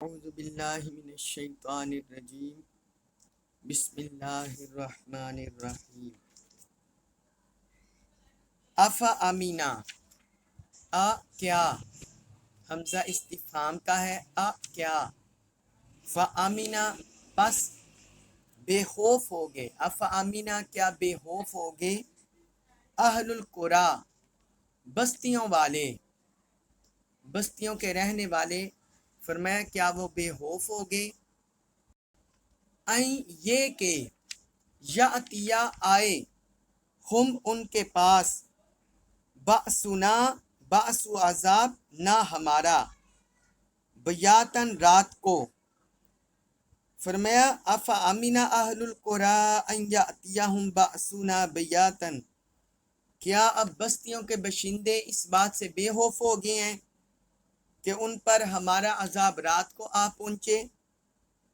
اعوذ باللہ من الشیطان الرجیم بسم اللہ الرحمن الرحیم امینا کیا حمزہ استفہام کا ہے کیا امینا پس بے خوف ہوگے امینا کیا بے خوف ہوگے اہل القریٰ بستیوں والے بستیوں کے رہنے والے فرمایا کیا وہ بے خوف ہوگے یہ کہ یاتیا آئے ہم ان کے پاس بأسنا بأس عذاب نہ ہمارا بیاتن رات کو فرمایا امنا اہل القریٰ ان یاتیہم بأسنا بیاتن کیا اب بستیوں کے باشندے اس بات سے بے خوف ہو گئے ہیں کہ ان پر ہمارا عذاب رات کو آ پہنچے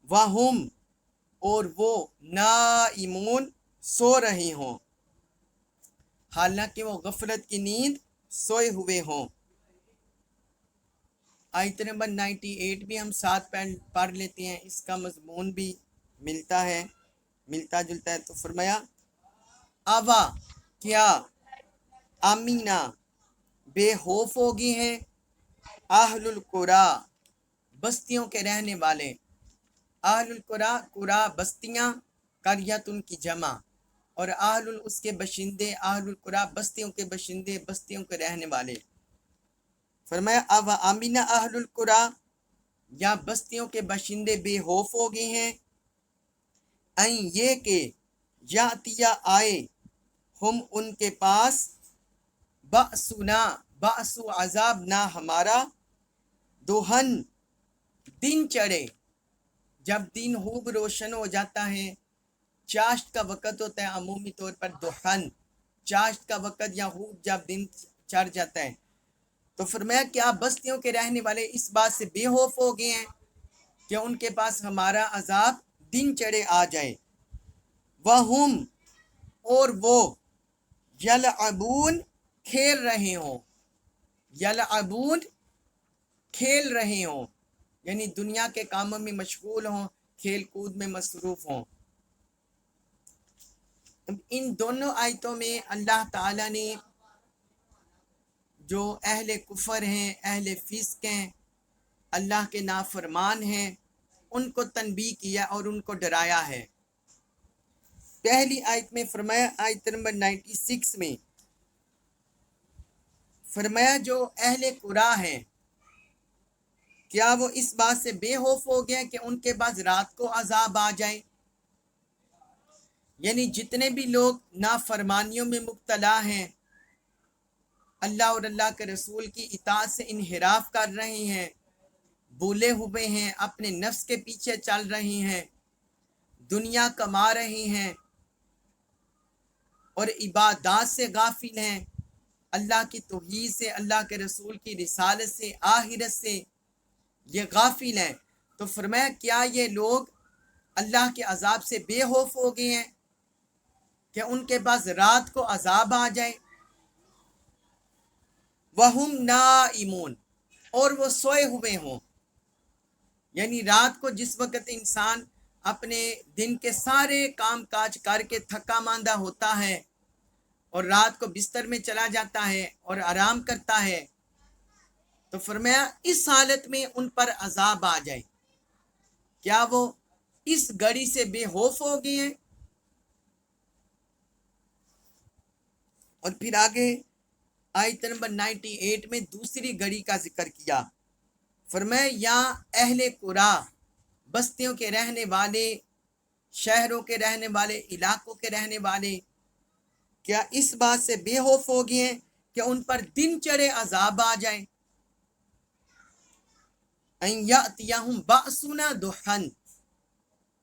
وہم اور وہ نائمون سو رہے ہوں حالانکہ وہ غفلت کی نیند سوئے ہوئے ہوں۔ آیت نمبر 98 بھی ہم ساتھ پڑھ لیتے ہیں، اس کا مضمون بھی ملتا جلتا ہے۔ تو فرمایا آوا کیا امینا بے خوف ہو گئے ہیں اہل القریٰ بستیوں کے رہنے والے۔ اہل القریٰ قریٰ بستیاں، قریۃ ان کی جمع، اور اہل اس کے باشندے، اہل القریٰ بستیوں کے باشندے، بستیوں کے رہنے والے۔ فرمایا اب امین اہل القریٰ یا بستیوں کے باشندے بے خوف ہو گئے ہیں یہ کہ یاتیا آئے ہم ان کے پاس بأسنا بأس عذاب نہ ہمارا دوہن دن چڑھے، جب دن خوب روشن ہو جاتا ہے، چاشت کا وقت ہوتا ہے عمومی طور پر دوہن، چاشت کا وقت یا خوب جب دن چڑھ جاتا ہے۔ تو فرمایا کیا بستیوں کے رہنے والے اس بات سے بے خوف ہو گئے ہیں کہ ان کے پاس ہمارا عذاب دن چڑھے آ جائے۔ وہم اور وہ یلعبون کھیل رہے ہوں، یلعبون کھیل رہے ہوں، یعنی دنیا کے کاموں میں مشغول ہوں، کھیل کود میں مصروف ہوں۔ ان دونوں آیتوں میں اللہ تعالیٰ نے جو اہل کفر ہیں، اہل فسق ہیں، اللہ کے نافرمان ہیں، ان کو تنبیہ کیا اور ان کو ڈرایا ہے۔ پہلی آیت میں فرمایا، آیت نمبر 96 میں فرمایا جو اہل قریٰ ہیں کیا وہ اس بات سے بے خوف ہو گئے کہ ان کے پاس رات کو عذاب آ جائے؟ یعنی جتنے بھی لوگ نافرمانیوں میں مبتلا ہیں، اللہ اور اللہ کے رسول کی اطاعت سے انحراف کر رہے ہیں، بھولے ہوئے ہیں، اپنے نفس کے پیچھے چل رہے ہیں، دنیا کما رہے ہیں اور عبادات سے غافل ہیں، اللہ کی توحید سے، اللہ کے رسول کی رسالت سے، آخرت سے یہ غافل ہیں۔ تو فرمایا کیا یہ لوگ اللہ کے عذاب سے بے خوف ہو گئے ہیں کہ ان کے پاس رات کو عذاب آ جائے؟ وہم نائمون اور وہ سوئے ہوئے ہوں، یعنی رات کو جس وقت انسان اپنے دن کے سارے کام کاج کر کے تھکا ماندہ ہوتا ہے اور رات کو بستر میں چلا جاتا ہے اور آرام کرتا ہے، تو فرمایا اس حالت میں ان پر عذاب آ جائے، کیا وہ اس گھڑی سے بے خوف ہو گئے ہیں؟ اور پھر آگے آیت نمبر 98 میں دوسری گھڑی کا ذکر کیا، فرمایا یا اہل قریٰ بستیوں کے رہنے والے، شہروں کے رہنے والے، علاقوں کے رہنے والے کیا اس بات سے بے خوف ہو گئے ہیں کہ ان پر دن چڑھے عذاب آ جائے؟ ان یاتیہم بأسنا ضحی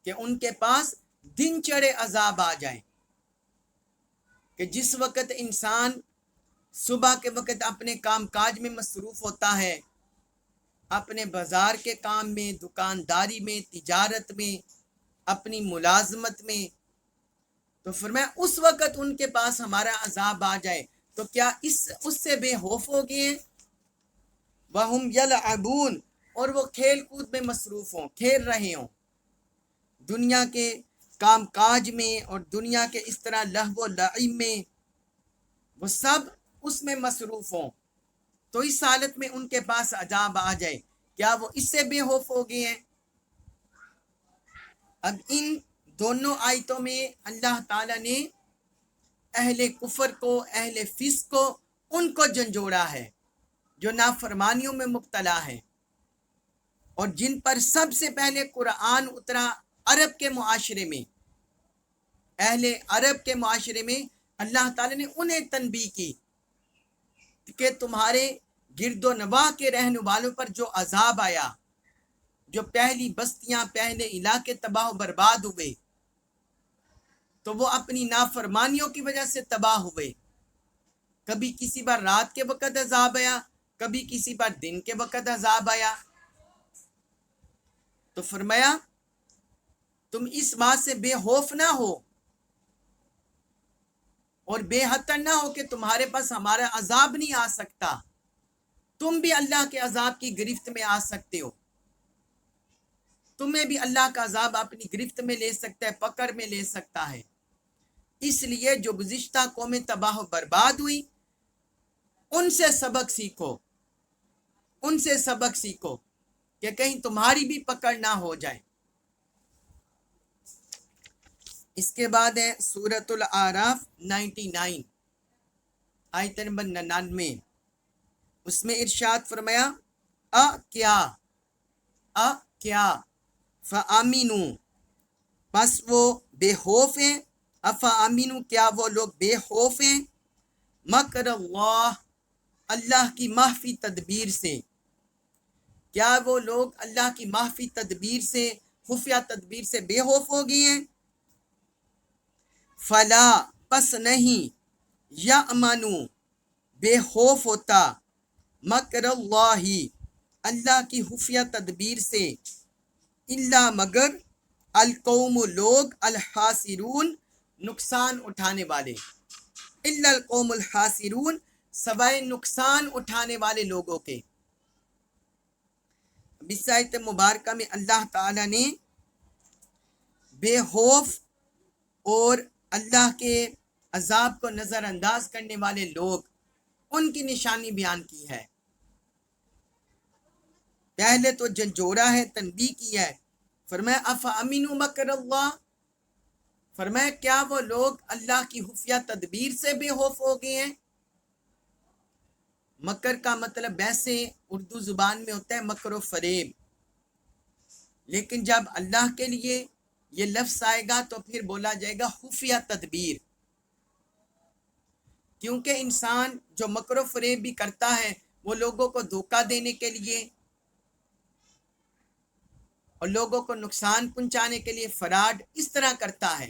کہ ان کے پاس دن چڑھے عذاب آ جائے، کہ جس وقت انسان صبح کے وقت اپنے کام کاج میں مصروف ہوتا ہے، اپنے بازار کے کام میں، دکانداری میں، تجارت میں، اپنی ملازمت میں، تو فرمایا اس وقت ان کے پاس ہمارا عذاب آ جائے تو کیا اس سے بے خوف ہو گئے ہیں؟ وَهُمْ يَلْعَبُونَ اور وہ کھیل کود میں مصروف ہوں، کھیل رہے ہوں، دنیا کے کام کاج میں اور دنیا کے اس طرح لہو و لعب میں وہ سب اس میں مصروف ہوں، تو اس حالت میں ان کے پاس عذاب آ جائے، کیا وہ اس سے بے خوف ہو گئے ہیں؟ اب ان دونوں آیتوں میں اللہ تعالیٰ نے اہل کفر کو، اہل فسق کو، ان کو جھنجھوڑا ہے جو نافرمانیوں میں مبتلا ہے، اور جن پر سب سے پہلے قرآن اترا عرب کے معاشرے میں، اہل عرب کے معاشرے میں اللہ تعالیٰ نے انہیں تنبیہ کی کہ تمہارے گرد و نواح کے رہنے والوں پر جو عذاب آیا، جو پہلی بستیاں، پہلے علاقے تباہ و برباد ہوئے، تو وہ اپنی نافرمانیوں کی وجہ سے تباہ ہوئے۔ کبھی کسی بار رات کے وقت عذاب آیا، کبھی کسی بار دن کے وقت عذاب آیا، تو فرمایا تم اس بات سے بے خوف نہ ہو اور بے خطر نہ ہو کہ تمہارے پاس ہمارا عذاب نہیں آ سکتا، تم بھی اللہ کے عذاب کی گرفت میں آ سکتے ہو، تمہیں بھی اللہ کا عذاب اپنی گرفت میں لے سکتا ہے، پکڑ میں لے سکتا ہے۔ اس لیے جو گزشتہ قومیں تباہ و برباد ہوئی، ان سے سبق سیکھو، ان سے سبق سیکھو کہ کہیں تمہاری بھی پکڑ نہ ہو جائے۔ اس کے بعد ہے سورۃ الاعراف 99 آیت نمبر 99، اس میں ارشاد فرمایا کیا فَآمِنُوا، پس وہ بے خوف ہیں، افامینو، کیا وہ لوگ بے خوف ہیں، مکر اللہ، اللہ کی مخفی تدبیر سے، کیا وہ لوگ اللہ کی مخفی تدبیر سے، خفیہ تدبیر سے بے خوف ہو گئے ہیں؟ فلا، پس نہیں، یامنو، بے خوف ہوتا، مکر اللہ، اللہ کی خفیہ تدبیر سے، الا مگر القوم، لوگ، الخاسرون، نقصان اٹھانے والے، الا القوم الخاسرون، سوائے نقصان اٹھانے والے لوگوں کے۔ اس آیت مبارکہ میں اللہ تعالیٰ نے بے خوف اور اللہ کے عذاب کو نظر انداز کرنے والے لوگ، ان کی نشانی بیان کی ہے۔ پہلے تو جھنجھوڑا ہے، تنبیہ کیا ہے، فرمایا افامنوا مکر اللہ، فرمایا کیا وہ لوگ اللہ کی خفیہ تدبیر سے بے خوف ہو گئے ہیں؟ مکر کا مطلب ویسے اردو زبان میں ہوتا ہے مکر و فریب، لیکن جب اللہ کے لیے یہ لفظ آئے گا تو پھر بولا جائے گا خفیہ تدبیر، کیونکہ انسان جو مکر و فریب بھی کرتا ہے وہ لوگوں کو دھوکہ دینے کے لیے اور لوگوں کو نقصان پہنچانے کے لیے فراڈ اس طرح کرتا ہے،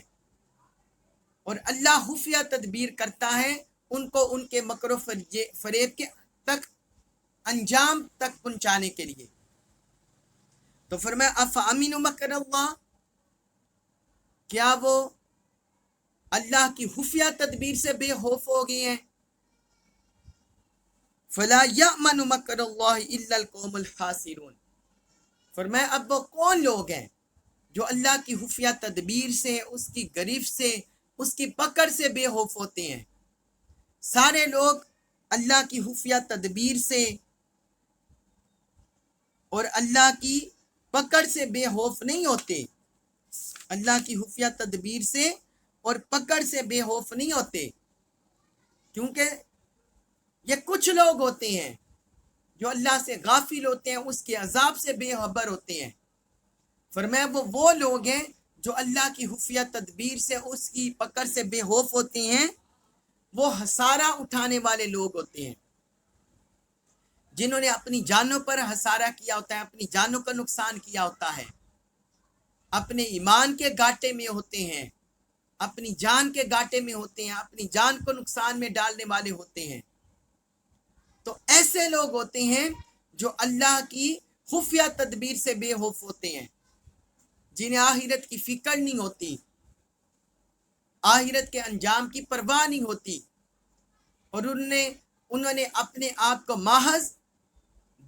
اور اللہ خفیہ تدبیر کرتا ہے ان کو ان کے مکر و فریب کے تک انجام تک پہنچانے کے لیے۔ تو فرمایا افامنوا مکر اللہ، کیا وہ اللہ کی خفیہ تدبیر سے بے خوف ہو گئے ہیں؟ فلا یامن مکر اللہ الا القوم الخاسرون، فرمایا اب وہ کون لوگ ہیں جو اللہ کی خفیہ تدبیر سے، اس کی گرفت سے، اس کی پکڑ سے بے خوف ہوتے ہیں؟ سارے لوگ اللہ کی خفیہ تدبیر سے اور اللہ کی پکڑ سے بے خوف نہیں ہوتے، اللہ کی خفیہ تدبیر سے اور پکڑ سے بے خوف نہیں ہوتے، کیونکہ یہ کچھ لوگ ہوتے ہیں جو اللہ سے غافل ہوتے ہیں، اس کے عذاب سے بے خبر ہوتے ہیں۔ فرمایا وہ لوگ ہیں جو اللہ کی خفیہ تدبیر سے، اس کی پکڑ سے بے خوف ہوتے ہیں، وہ خسارہ اٹھانے والے لوگ ہوتے ہیں، جنہوں نے اپنی جانوں پر خسارہ کیا ہوتا ہے، اپنی جانوں کا نقصان کیا ہوتا ہے، اپنے ایمان کے گھاٹے میں ہوتے ہیں، اپنی جان کے گھاٹے میں ہوتے ہیں، اپنی جان کو نقصان میں ڈالنے والے ہوتے ہیں۔ تو ایسے لوگ ہوتے ہیں جو اللہ کی خفیہ تدبیر سے بے خوف ہوتے ہیں، جنہیں آخرت کی فکر نہیں ہوتی، آخرت کے انجام کی پرواہ نہیں ہوتی، اور انہوں نے اپنے آپ کو محض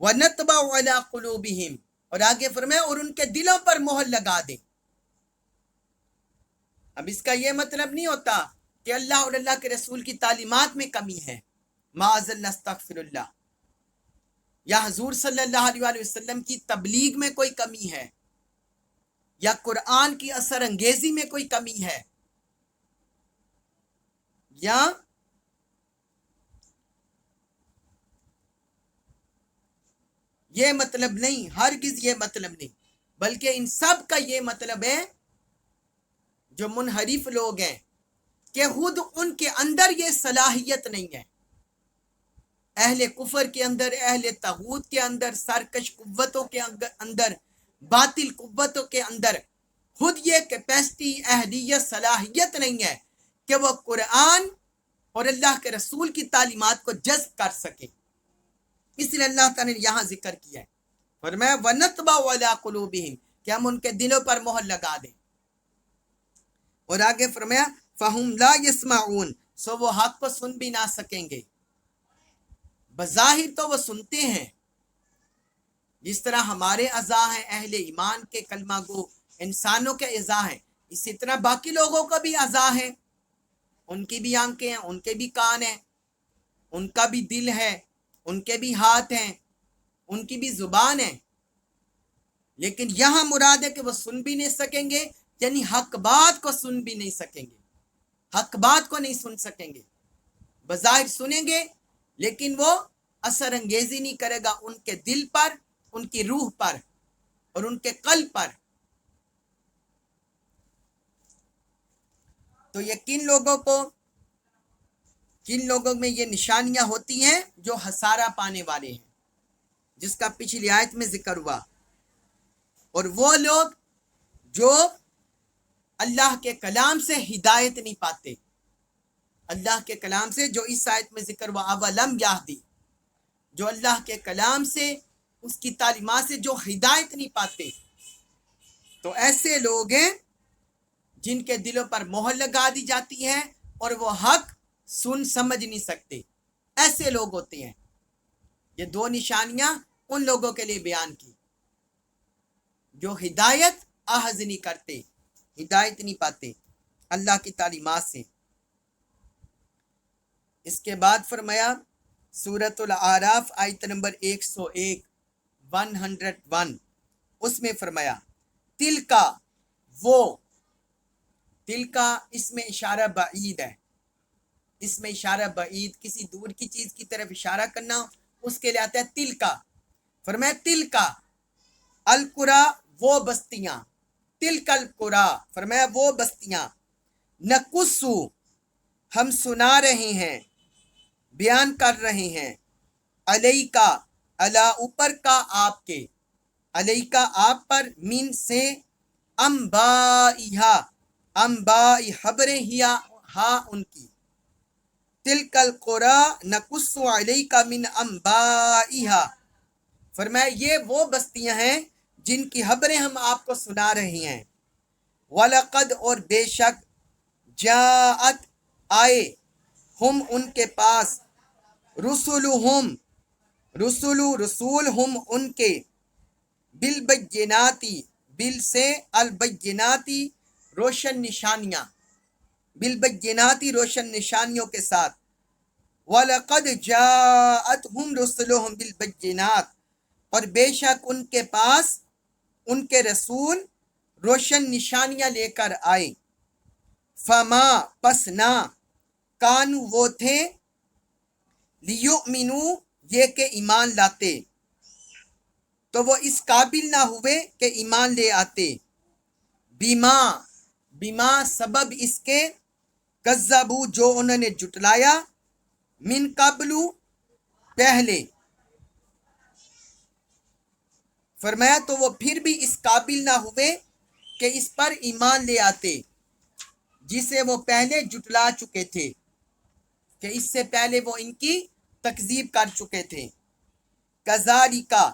وَنَطْبَعُ عَلَىٰ قُلُوبِهِمْ، اور آگے فرمایا اور ان کے دلوں پر مہر لگا دیں۔ اب اس کا یہ مطلب نہیں ہوتا کہ اللہ اور اللہ کے رسول کی تعلیمات میں کمی ہے، معاذ اللہ، استغفر اللہ، یا حضور صلی اللہ علیہ وآلہ وسلم کی تبلیغ میں کوئی کمی ہے، یا قرآن کی اثر انگیزی میں کوئی کمی ہے، یا یہ مطلب نہیں، ہرگز یہ مطلب نہیں، بلکہ ان سب کا یہ مطلب ہے جو منحرف لوگ ہیں کہ خود ان کے اندر یہ صلاحیت نہیں ہے، اہل کفر کے اندر، اہل طاغوت کے اندر، سرکش قوتوں کے اندر، باطل قوتوں کے اندر خود یہ کیپیسٹی، اہلیت، صلاحیت نہیں ہے کہ وہ قرآن اور اللہ کے رسول کی تعلیمات کو جذب کر سکے۔ اس لیے اللہ تعالیٰ نے یہاں ذکر کیا ہے، فرمایا وَنَطْبَعُ عَلَىٰ قُلُوبِهِمْ، کہ ہم ان کے دلوں پر مہر لگا دیں، اور آگے فرمایا فَهُمْ لَا يَسْمَعُونَ، سو وہ حق کو سن بھی نہ سکیں گے۔ بظاہر تو وہ سنتے ہیں، جس طرح ہمارے اعضاء ہیں اہل ایمان کے، کلمہ گو انسانوں کے اعضاء ہیں، اسی طرح باقی لوگوں کا بھی اعضاء ہیں، ان کی بھی آنکھیں ہیں، ان کے بھی کان ہیں، ان کا بھی دل ہے، ان کے بھی ہاتھ ہیں، ان کی بھی زبان ہے، لیکن یہاں مراد ہے کہ وہ سن بھی نہیں سکیں گے، یعنی حق بات کو سن بھی نہیں سکیں گے، حق بات کو نہیں سن سکیں گے، بظاہر سنیں گے لیکن وہ اثر انگیزی نہیں کرے گا ان کے دل پر، ان کی روح پر اور ان کے قلب پر۔ تو یہ کن لوگوں میں یہ نشانیاں ہوتی ہیں جو خسارہ پانے والے ہیں، جس کا پچھلی آیت میں ذکر ہوا، اور وہ لوگ جو اللہ کے کلام سے ہدایت نہیں پاتے، اللہ کے کلام سے، جو اس آیت میں ذکر ہوا اولم یہدی، جو اللہ کے کلام سے، اس کی تعلیمات سے جو ہدایت نہیں پاتے، تو ایسے لوگ ہیں جن کے دلوں پر مہر لگا دی جاتی ہے اور وہ حق سن سمجھ نہیں سکتے، ایسے لوگ ہوتے ہیں۔ یہ دو نشانیاں ان لوگوں کے لیے بیان کی جو ہدایت اخذ نہیں کرتے، ہدایت نہیں پاتے اللہ کی تعلیمات سے۔ اس کے بعد فرمایا سورۃ الاعراف آیت نمبر 101 101، اس میں فرمایا تل کا، وہ، تل کا اس میں اشارہ بعید ہے، اس میں اشارہ بعید، کسی دور کی چیز کی طرف اشارہ کرنا، اس کے لیے آتا ہے تل کا۔ فرمایا تل کا القرا، وہ بستیاں، تل کا القرا، فرمایا وہ بستیاں، نقصو، ہم سنا رہے ہیں، بیان کر رہے ہیں، علیکا، علا اوپر کا آپ کے، علیکا آپ پر، من سے، انبائیہا، انبائی خبریں ہیا ہاں ان کی، تلک القرى نقص علیک من انبائیہا، فرمایا یہ وہ بستیاں ہیں جن کی خبریں ہم آپ کو سنا رہے ہیں، وَلَقَدْ، اور بے شک، جاءت، آئے، ہم ان کے پاس، رسولہم، رسول ہم ان کے، بالبیناتی، بل سے البیناتی، روشن نشانیاں، بالبیناتی، روشن نشانیوں کے ساتھ، وَلَقَدْ جَاءَتْهُمْ رُسُلُهُمْ بِالْبَيِّنَاتِ، اور بے شک ان کے پاس ان کے رسول روشن نشانیاں لے کر آئے، فما، پس نہ، کانو، وہ تھے، لیؤمنو، یہ کہ ایمان لاتے، تو وہ اس قابل نہ ہوئے کہ ایمان لے آتے، بیما سبب اس کے، کذبو، جو انہوں نے جھٹلایا، من قبلو، پہلے، فرمایا تو وہ پھر بھی اس قابل نہ ہوئے کہ اس پر ایمان لے آتے جسے وہ پہلے جھٹلا چکے تھے، کہ اس سے پہلے وہ ان کی تکذیب کر چکے تھے۔ کذالکا،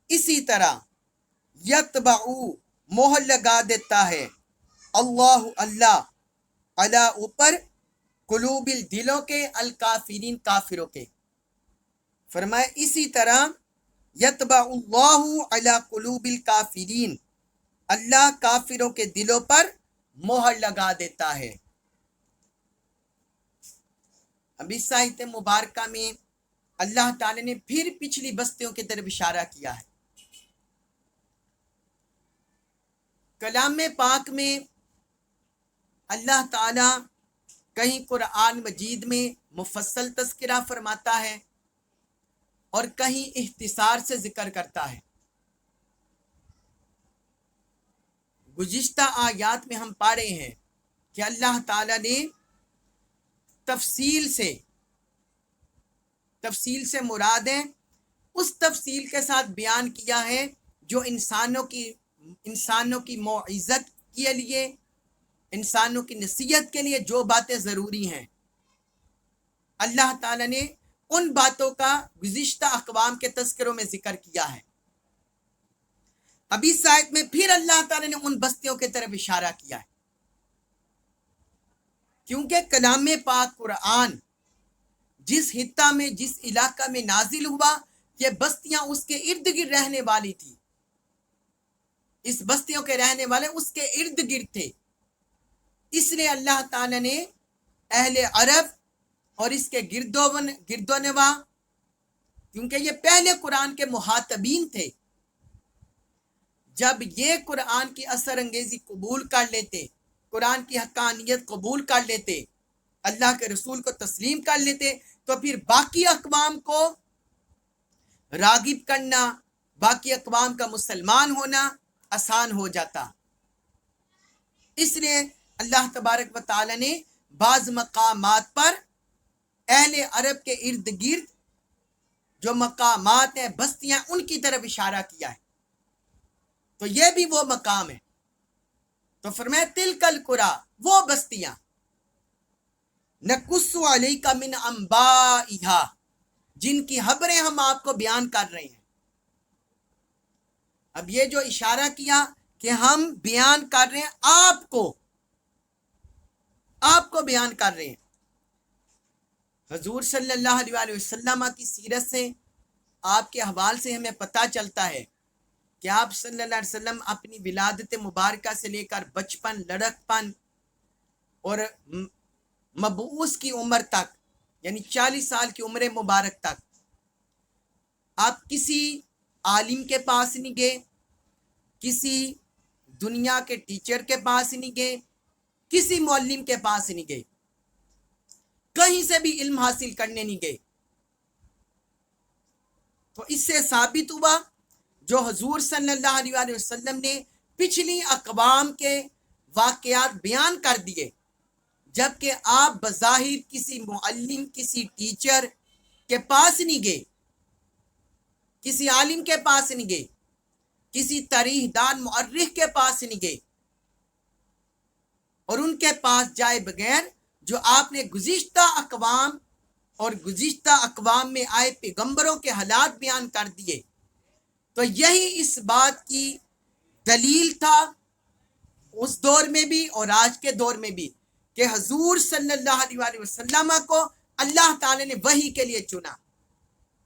اسی طرح، یتبعو، مہر لگا دیتا ہے، اللہ علی اوپر، قلوب، دلوں کے، الکافرین، کافروں کے، فرمایا اسی طرح یتبع اللہ علی قلوب الکافرین، اللہ کافروں کے دلوں پر مہر لگا دیتا ہے۔ اب اس آیت مبارکہ میں اللہ تعالی نے پھر پچھلی بستیوں کی طرف اشارہ کیا ہے۔ کلام پاک میں اللہ تعالی کہیں قرآن مجید میں مفصل تذکرہ فرماتا ہے اور کہیں اختصار سے ذکر کرتا ہے۔ گزشتہ آیات میں ہم پڑھ رہے ہیں کہ اللہ تعالی نے تفصیل سے مراد ہے اس تفصیل کے ساتھ بیان کیا ہے جو انسانوں کی موعظت کے لیے، انسانوں کی نصیحت کے لیے جو باتیں ضروری ہیں، اللہ تعالی نے ان باتوں کا گزشتہ اقوام کے تذکروں میں ذکر کیا ہے۔ اب اس آیت میں پھر اللہ تعالی نے ان بستیوں کی طرف اشارہ کیا ہے، کیونکہ کلام پاک قرآن جس خطہ میں، جس علاقہ میں نازل ہوا، یہ بستیاں اس کے ارد گرد رہنے والی تھی، اس بستیوں کے رہنے والے اس کے ارد گرد تھے۔ اس لیے اللہ تعالی نے اہل عرب اور اس کے گرد و نواح، کیونکہ یہ پہلے قرآن کے مخاطبین تھے، جب یہ قرآن کی اثر انگیزی قبول کر لیتے، قرآن کی حقانیت قبول کر لیتے، اللہ کے رسول کو تسلیم کر لیتے، تو پھر باقی اقوام کو راغب کرنا، باقی اقوام کا مسلمان ہونا آسان ہو جاتا۔ اس لیے اللہ تبارک و تعالی نے بعض مقامات پر اہل عرب کے ارد گرد جو مقامات ہیں، بستیاں، ان کی طرف اشارہ کیا ہے، تو یہ بھی وہ مقام ہے۔ تو فرمایا تلک القری، وہ بستیاں، نقص علیک من انبائہا، جن کی خبریں ہم آپ کو بیان کر رہے ہیں۔ اب یہ جو اشارہ کیا کہ ہم بیان کر رہے ہیں، آپ کو بیان کر رہے ہیں۔ حضور صلی اللہ علیہ وسلم کی سیرت سے، آپ کے احوال سے ہمیں پتہ چلتا ہے کہ آپ صلی اللہ علیہ وسلم اپنی ولادت مبارکہ سے لے کر بچپن، لڑکپن اور مبعوث کی عمر تک، یعنی 40 سال کی عمر مبارک تک، آپ کسی عالم کے پاس نہیں گئے، کسی دنیا کے ٹیچر کے پاس نہیں گئے، کسی معلم کے پاس نہیں گئے، کہیں سے بھی علم حاصل کرنے نہیں گئے۔ تو اس سے ثابت ہوا جو حضور صلی اللہ علیہ وسلم نے پچھلی اقوام کے واقعات بیان کر دیے، جبکہ آپ بظاہر کسی معلم، کسی ٹیچر کے پاس نہیں گئے، کسی عالم کے پاس نہیں گئے، کسی تاریخ دان مؤرخ کے پاس نہیں گئے، اور ان کے پاس جائے بغیر جو آپ نے گزشتہ اقوام اور گزشتہ اقوام میں آئے پیغمبروں کے حالات بیان کر دیے، تو یہی اس بات کی دلیل تھا اس دور میں بھی اور آج کے دور میں بھی، کہ حضور صلی اللہ علیہ وسلم کو اللہ تعالی نے وحی کے لیے چنا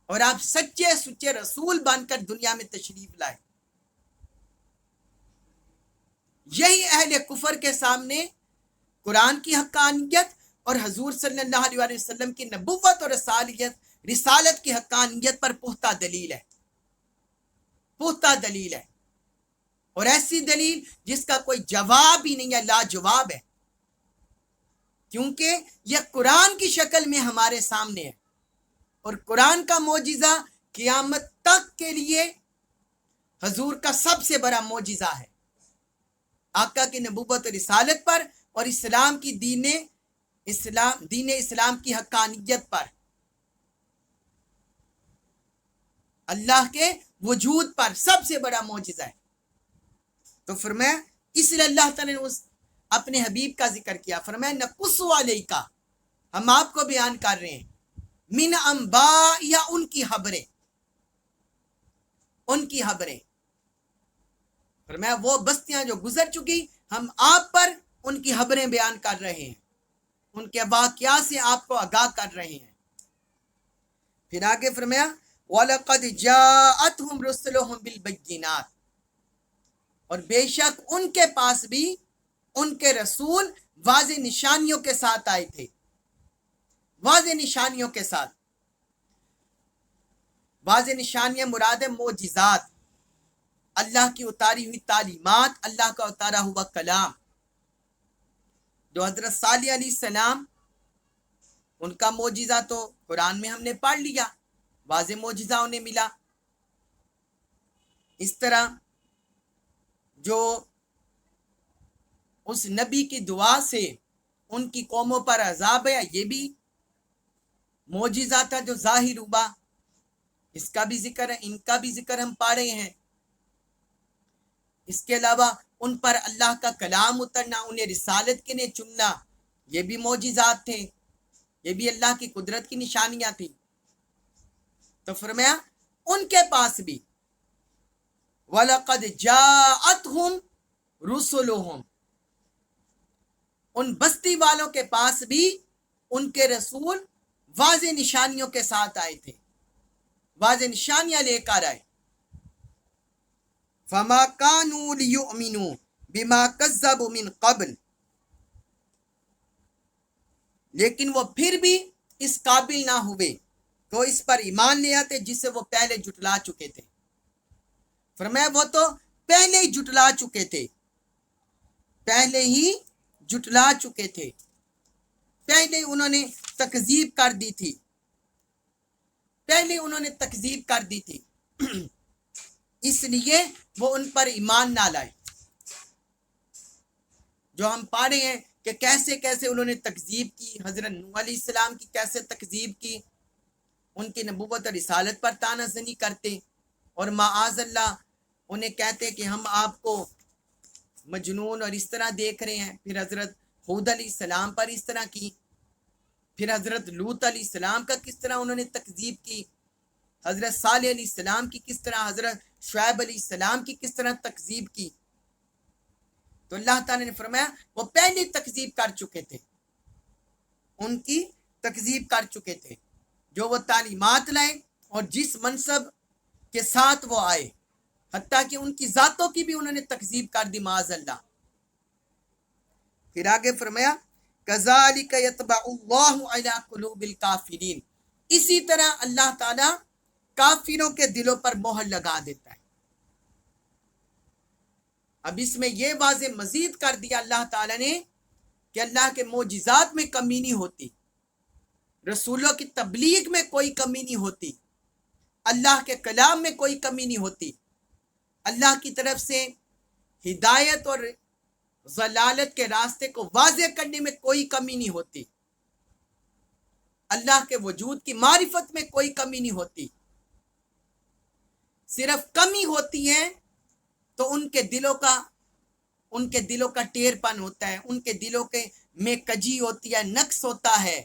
اور آپ سچے سچے رسول بن کر دنیا میں تشریف لائے۔ یہی اہل کفر کے سامنے قرآن کی حقانیت اور حضور صلی اللہ علیہ وسلم کی نبوت اور رسالت کی حقانیت پر پختہ دلیل ہے، پختہ دلیل ہے، اور ایسی دلیل جس کا کوئی جواب ہی نہیں ہے، لاجواب ہے، کیونکہ یہ قرآن کی شکل میں ہمارے سامنے ہے، اور قرآن کا معجزہ قیامت تک کے لیے حضور کا سب سے بڑا معجزہ ہے، آقا کی نبوت و رسالت پر اور اسلام کی دین اسلام کی حقانیت پر، اللہ کے وجود پر سب سے بڑا معجزہ ہے۔ تو فرمایا اس لیے اللہ تعالی نے اپنے حبیب کا ذکر کیا، فرمایا نقص علیک، ہم آپ کو بیان کر رہے ہیں، من انباء، یا ان کی خبریں، ان کی خبریں، فرمایا وہ بستیاں جو گزر چکی، ہم آپ پر ان کی خبریں بیان کر رہے ہیں، ان کے واقعات سے آپ کو آگاہ کر رہے ہیں۔ پھر آگے فرمایا وَلَقَدْ جَاءَتْهُمْ رُسُلُهُمْ بِالْبَيِّنَاتِ، اور بے شک ان کے پاس بھی ان کے رسول واضح نشانیوں کے ساتھ آئے تھے، واضح نشانیوں کے ساتھ۔ واضح نشانیاں مراد ہے معجزات، اللہ کی اتاری ہوئی تعلیمات، اللہ کا اتارا ہوا کلام۔ جو حضرت صالح علیہ السلام، ان کا معجزہ تو قرآن میں ہم نے پڑھ لیا، واضح معجزہ انہیں ملا۔ اس طرح جو اس نبی کی دعا سے ان کی قوموں پر عذاب ہے، یہ بھی معجزہ تھا جو ظاہر ہوا، اس کا بھی ذکر ہے، ان کا بھی ذکر ہم پا رہے ہیں۔ اس کے علاوہ ان پر اللہ کا کلام اترنا، انہیں رسالت کے لیے چننا، یہ بھی معجزات تھے، یہ بھی اللہ کی قدرت کی نشانیاں تھیں۔ تو فرمایا ان کے پاس بھی وَلَقَدْ جَاءَتْهُمْ رُسُلُهُمْ، ان بستی والوں کے پاس بھی ان کے رسول واضح نشانیوں کے ساتھ آئے تھے، واضح نشانیاں لے کر آئے۔ فَمَا كَانُوا لِيُؤْمِنُوا بِمَا كَذَّبُوا مِن قَبْلِ، لیکن وہ پھر بھی اس قابل نہ ہوئے تو اس پر ایمان لے آتے جسے وہ پہلے جھٹلا چکے تھے۔ فرمایا وہ تو پہلے ہی جھٹلا چکے تھے، پہلے ہی جھٹلا چکے تھے، پہلے انہوں نے تکذیب کر دی تھی، پہلے انہوں نے تکذیب کر دی تھی، اس لیے وہ ان پر ایمان نہ لائے۔ جو ہم پڑھ رہے ہیں کہ کیسے کیسے انہوں نے تکذیب کی، حضرت نوح علیہ السلام کی کیسے تکذیب کی، ان کی نبوت اور رسالت پر طعنہ زنی کرتے، اور معاذ اللہ انہیں کہتے کہ ہم آپ کو مجنون اور اس طرح دیکھ رہے ہیں۔ پھر حضرت ہود علیہ السلام پر اس طرح کی، پھر حضرت لوط علیہ السلام کا کس طرح انہوں نے تکذیب کی، حضرت صالح علیہ السلام کی کس طرح، حضرت شعیب علیہ السلام کی کس طرح تکذیب کی۔ تو اللہ تعالیٰ نے فرمایا وہ پہلے تکذیب کر چکے تھے، ان کی تکذیب کر چکے تھے، جو وہ تعلیمات لائے اور جس منصب کے ساتھ وہ آئے، حتیٰ کہ ان کی ذاتوں کی بھی انہوں نے تکذیب کر دی معاذ اللہ۔ پھر آگے فرمایا کذالک یطبع اللہ علی قلوب الکافرین، اسی طرح اللہ تعالیٰ کافروں کے دلوں پر مہر لگا دیتا ہے۔ اب اس میں یہ واضح مزید کر دیا اللہ تعالیٰ نے کہ اللہ کے معجزات میں کمی نہیں ہوتی، رسولوں کی تبلیغ میں کوئی کمی نہیں ہوتی، اللہ کے کلام میں کوئی کمی نہیں ہوتی، اللہ کی طرف سے ہدایت اور ضلالت کے راستے کو واضح کرنے میں کوئی کمی نہیں ہوتی، اللہ کے وجود کی معرفت میں کوئی کمی نہیں ہوتی۔ صرف کمی ہوتی ہے تو ان کے دلوں کا ٹیر پن ہوتا ہے، ان کے دلوں کے میں کجی ہوتی ہے، نقص ہوتا ہے،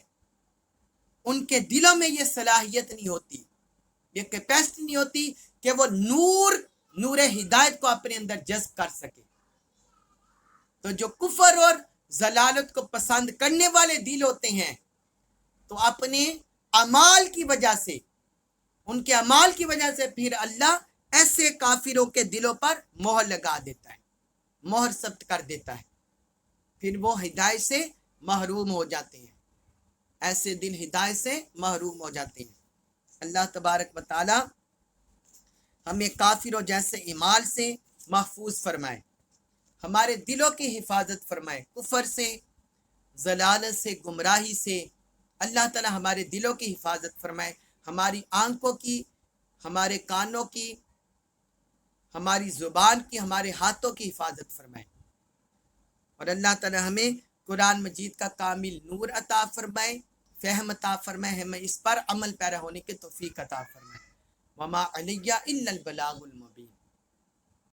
ان کے دلوں میں یہ صلاحیت نہیں ہوتی، یہ کیپیسٹی نہیں ہوتی کہ وہ نور ہدایت کو اپنے اندر جذب کر سکے۔ تو جو کفر اور ضلالت کو پسند کرنے والے دل ہوتے ہیں، تو اپنے اعمال کی وجہ سے، ان کے اعمال کی وجہ سے پھر اللہ ایسے کافروں کے دلوں پر مہر لگا دیتا ہے، مہر ثبت کر دیتا ہے، پھر وہ ہدایت سے محروم ہو جاتے ہیں، ایسے دل ہدایت سے محروم ہو جاتے ہیں۔ اللہ تبارک و تعالی ہمیں کافروں جیسے اعمال سے محفوظ فرمائے، ہمارے دلوں کی حفاظت فرمائے، کفر سے، ضلالت سے، گمراہی سے اللہ تعالی ہمارے دلوں کی حفاظت فرمائے، ہماری آنکھوں کی، ہمارے کانوں کی، ہماری زبان کی، ہمارے ہاتھوں کی حفاظت فرمائے، اور اللہ تعالی ہمیں قرآن مجید کا کامل نور عطا فرمائے، فہم عطا فرمائے، ہمیں اس پر عمل پیرا ہونے کی توفیق عطا فرمائے۔ وما علیہ الا البلاغ المبین۔